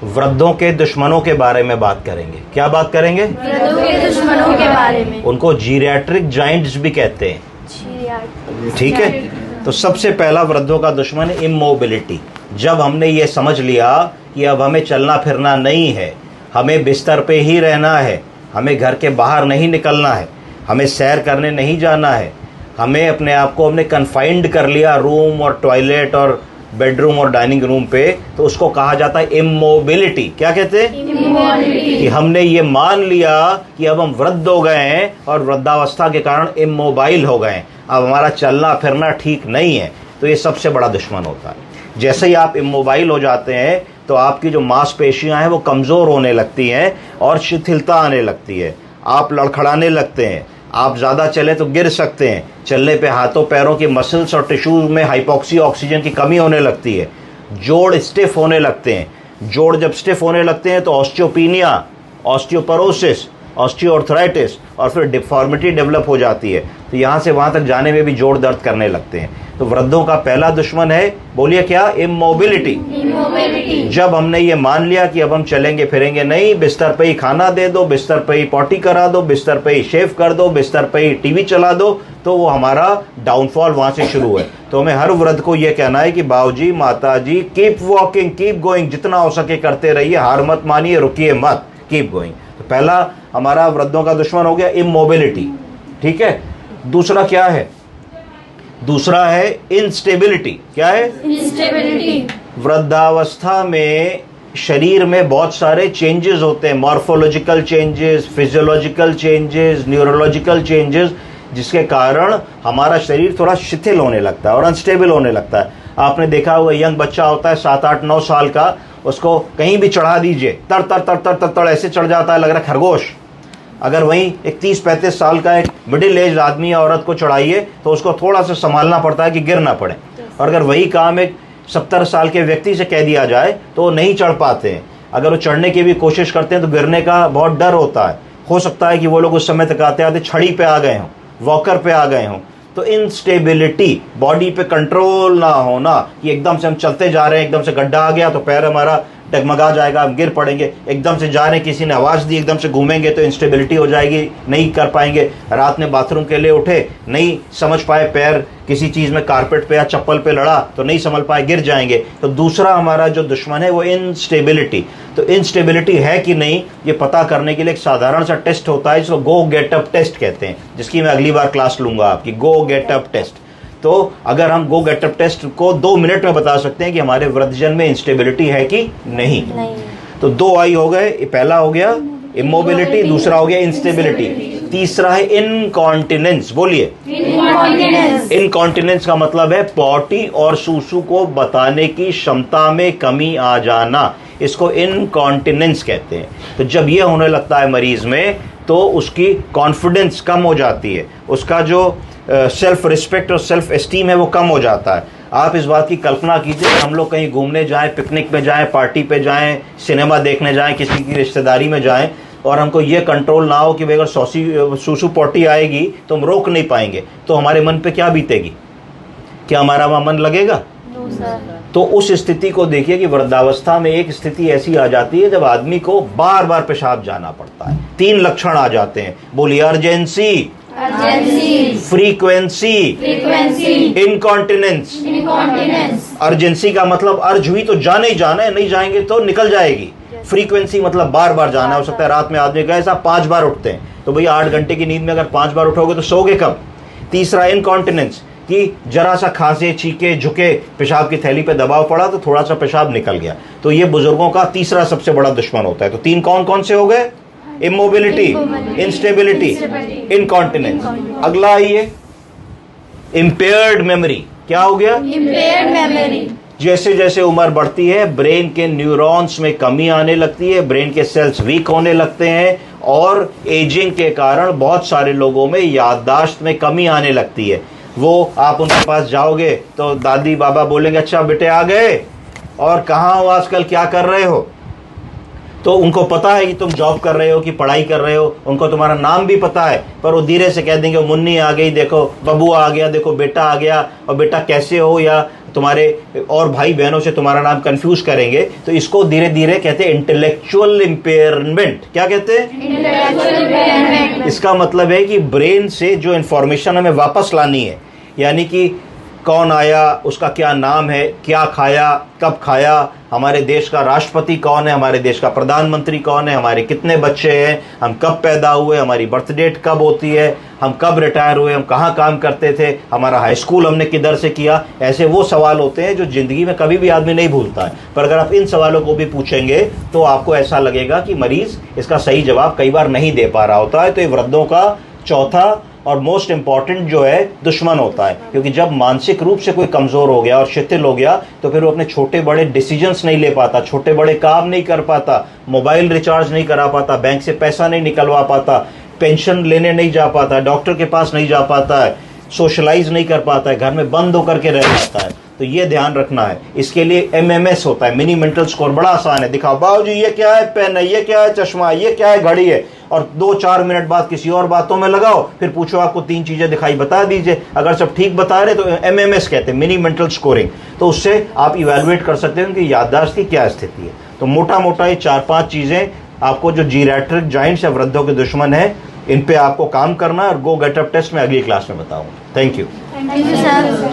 वृद्धों के दुश्मनों के बारे में बात करेंगे। क्या बात करेंगे? वृद्धों के दुश्मनों के बारे में। उनको जीरियाट्रिक जाइंट्स भी कहते हैं। ठीक है, तो सबसे पहला वृद्धों का दुश्मन है इमोबिलिटी। जब हमने ये समझ लिया कि अब हमें चलना फिरना नहीं है, हमें बिस्तर पे ही रहना है, हमें घर के बाहर नहीं निकलना है, हमें सैर करने नहीं जाना है, हमें अपने आप को हमने कन्फाइंड कर लिया रूम और टॉयलेट और बेडरूम और डाइनिंग रूम पे, तो उसको कहा जाता है इमोबिलिटी। क्या कहते हैं? इमोबिलिटी। कि हमने ये मान लिया कि अब हम वृद्ध हो गए हैं और वृद्धावस्था के कारण इमोबाइल हो गए हैं, अब हमारा चलना फिरना ठीक नहीं है। तो ये सबसे बड़ा दुश्मन होता है। जैसे ही आप इमोबाइल हो जाते हैं तो आपकी जो मांसपेशियां हैं वो कमज़ोर होने लगती हैं और शिथिलता आने लगती है, आप लड़खड़ाने लगते हैं, आप ज़्यादा चले तो गिर सकते हैं, चलने पे हाथों पैरों की मसल्स और टिश्यूज में हाइपोक्सी ऑक्सीजन की कमी होने लगती है, जोड़ स्टिफ होने लगते हैं। जोड़ जब स्टिफ होने लगते हैं तो ऑस्टियोपीनिया, ऑस्टियोपोरोसिस, ऑस्टियोआर्थराइटिस और फिर डिफॉर्मिटी डेवलप हो जाती है। तो यहाँ से वहाँ तक जाने में भी जोड़ दर्द करने लगते हैं। तो वृद्धों का पहला दुश्मन है, बोलिए क्या? इमोबिलिटी। जब हमने ये मान लिया कि अब हम चलेंगे फिरेंगे नहीं, बिस्तर पे ही खाना दे दो, बिस्तर पे ही पॉटी करा दो, बिस्तर पे ही शेव कर दो, बिस्तर पे ही टीवी चला दो, तो वो हमारा डाउनफॉल वहाँ से शुरू है। तो हमें हर वृद्ध को ये कहना है कि बाबूजी, माताजी, कीप वॉकिंग, कीप गोइंग, जितना हो सके करते रहिए, हार मत मानिए, रुकिए मत, कीप गोइंग। तो पहला हमारा वृद्धों का दुश्मन हो गया इमोबिलिटी। ठीक है, दूसरा क्या है? दूसरा है इंस्टेबिलिटी। क्या है? इंस्टेबिलिटी। वृद्धावस्था में शरीर में बहुत सारे चेंजेस होते हैं, morphological changes, physiological changes, neurological changes, जिसके कारण हमारा शरीर थोड़ा शिथिल होने लगता है और अनस्टेबल होने लगता है। आपने देखा हुआ यंग बच्चा होता है 7, 8, 9 साल का, उसको कहीं भी चढ़ा दीजिए, तर तर तर तर तर तर ऐसे चढ़ जाता है, लग रहा है खरगोश। अगर वहीं एक 30-35 साल का एक मिडिल एज आदमी या औरत को चढ़ाइए तो उसको थोड़ा सा संभालना पड़ता है कि गिर ना पड़े। और अगर वही काम एक 70 साल के व्यक्ति से कह दिया जाए तो वो नहीं चढ़ पाते हैं। अगर वो चढ़ने की भी कोशिश करते हैं तो गिरने का बहुत डर होता है। हो सकता है कि वो लोग उस समय तक आते आते छड़ी पे आ गए हों, वॉकर पे आ गए हों। तो इंस्टेबिलिटी, बॉडी पे कंट्रोल ना होना, कि एकदम से हम चलते जा रहे हैं, एकदम से गड्ढा आ गया तो पैर हमारा डगमगा जाएगा, हम गिर पड़ेंगे, एकदम से जा रहे हैं, किसी ने आवाज़ दी, एकदम से घूमेंगे तो इंस्टेबिलिटी हो जाएगी, नहीं कर पाएंगे। रात में बाथरूम के लिए उठे, नहीं समझ पाए, पैर किसी चीज़ में कारपेट पे या चप्पल पे लड़ा तो नहीं समझ पाए, गिर जाएंगे। तो दूसरा हमारा जो दुश्मन है वो इंस्टेबिलिटी। तो इंस्टेबिलिटी है कि नहीं, ये पता करने के लिए एक साधारण सा टेस्ट होता है जिसको गो गेट अप टेस्ट कहते हैं, जिसकी मैं अगली बार क्लास लूँगा आपकी, गो गेट अप टेस्ट। तो अगर हम गो गेट अप टेस्ट को 2 मिनट में बता सकते हैं कि हमारे वृद्धजन में इंस्टेबिलिटी है कि नहीं। तो 2 आई हो गए, पहला हो गया इमोबिलिटी, दूसरा हो गया इंस्टेबिलिटी, तीसरा है इनकॉन्टिनेंस। बोलिए इनकॉन्टिनेंस का मतलब है पॉटी और सूसू को बताने की क्षमता में कमी आ जाना, इसको इनकॉन्टिनेंस कहते हैं। तो जब ये होने लगता है मरीज में तो उसकी कॉन्फिडेंस कम हो जाती है, उसका जो सेल्फ रिस्पेक्ट और सेल्फ एस्टीम है वो कम हो जाता है। आप इस बात की कल्पना कीजिए, हम लोग कहीं घूमने जाएं, पिकनिक में जाएं, पार्टी पे जाएं, सिनेमा देखने जाएं, किसी की रिश्तेदारी में जाएं और हमको ये कंट्रोल ना हो कि भाई अगर सूसू पॉटी आएगी तो हम रोक नहीं पाएंगे, तो हमारे मन पे क्या बीतेगी? क्या हमारा वहाँ मन लगेगा? तो उस स्थिति को देखिए कि वृद्धावस्था में एक स्थिति ऐसी आ जाती है जब आदमी को बार बार पेशाब जाना पड़ता है। 3 लक्षण आ जाते हैं, बोलिए अर्जेंसी, फ्रीक्वेंसी, इनकॉन्टिनेंस। अर्जेंसी का मतलब अर्ज हुई तो जाने ही जाना है, नहीं जाएंगे तो निकल जाएगी। फ्रीक्वेंसी मतलब बार बार जाना, हो सकता है रात में आदमी कहे साहब 5 बार उठते हैं, तो भैया 8 घंटे की नींद में अगर 5 बार उठोगे तो सोगे कब? तीसरा इनकॉन्टिनेंस, कि जरा सा खांसे, छीके, झुके, पेशाब की थैली पे दबाव पड़ा तो थोड़ा सा पेशाब निकल गया। तो ये बुजुर्गों का तीसरा सबसे बड़ा दुश्मन होता है। तो 3 कौन कौन से हो गए? Immobility, instability, incontinence. अगला आइए इम्पेयर्ड मेमोरी। क्या हो गया? Impaired memory. जैसे जैसे उम्र बढ़ती है ब्रेन के न्यूरॉन्स में कमी आने लगती है, ब्रेन के सेल्स वीक होने लगते हैं और एजिंग के कारण बहुत सारे लोगों में याददाश्त में कमी आने लगती है। वो आप उनके पास जाओगे तो दादी बाबा बोलेंगे अच्छा बेटे आ गए और कहाँ हो आजकल, क्या कर रहे हो? तो उनको पता है कि तुम जॉब कर रहे हो कि पढ़ाई कर रहे हो, उनको तुम्हारा नाम भी पता है, पर वो धीरे से कह देंगे मुन्नी आ गई, देखो बबुआ आ गया, देखो बेटा आ गया, और बेटा कैसे हो, या तुम्हारे और भाई बहनों से तुम्हारा नाम कंफ्यूज करेंगे। तो इसको धीरे धीरे कहते हैं इंटेलेक्चुअल इम्पेयरमेंट। क्या कहते हैं? Intellectual impairment. इसका मतलब है कि ब्रेन से जो इंफॉर्मेशन हमें वापस लानी है, यानी कि कौन आया, उसका क्या नाम है, क्या खाया, कब खाया, हमारे देश का राष्ट्रपति कौन है, हमारे देश का प्रधानमंत्री कौन है, हमारे कितने बच्चे हैं, हम कब पैदा हुए, हमारी बर्थ डेट कब होती है, हम कब रिटायर हुए, हम कहाँ काम करते थे, हमारा हाई स्कूल हमने किधर से किया। ऐसे वो सवाल होते हैं जो ज़िंदगी में कभी भी आदमी नहीं भूलता है, पर अगर आप इन सवालों को भी पूछेंगे तो आपको ऐसा लगेगा कि मरीज़ इसका सही जवाब कई बार नहीं दे पा रहा होता है। तो ये वृद्धों का चौथा और मोस्ट इम्पॉर्टेंट जो है दुश्मन होता है, क्योंकि जब मानसिक रूप से कोई कमज़ोर हो गया और शिथिल हो गया तो फिर वो अपने छोटे बड़े डिसीजंस नहीं ले पाता, छोटे बड़े काम नहीं कर पाता, मोबाइल रिचार्ज नहीं करा पाता, बैंक से पैसा नहीं निकलवा पाता, पेंशन लेने नहीं जा पाता, डॉक्टर के पास नहीं जा पाता है, सोशलाइज नहीं कर पाता है, घर में बंद होकर के रह जाता है। तो ये ध्यान रखना है। इसके लिए MMS होता है, मिनी मेंटल स्कोर, बड़ा आसान है। दिखाओ बाबूजी ये क्या है, पेन है, ये क्या है, चश्मा है, ये क्या है, घड़ी है, और 2-4 मिनट बाद किसी और बातों में लगाओ, फिर पूछो आपको 3 चीजें दिखाई, बता दीजिए। अगर सब ठीक बता रहे तो MMS कहते हैं, मिनी मेंटल स्कोरिंग। तो उससे आप इवेलुएट कर सकते हैं कि याददाश्त की क्या स्थिति है। तो मोटा मोटा ये 4-5 चीजें आपको जो जीरैट्रिक जाइंट्स या वृद्धों के दुश्मन है, इन पे आपको काम करना है। और गो गेट अप टेस्ट में अगली क्लास में बताऊंगा। Thank you. Thank you, sir.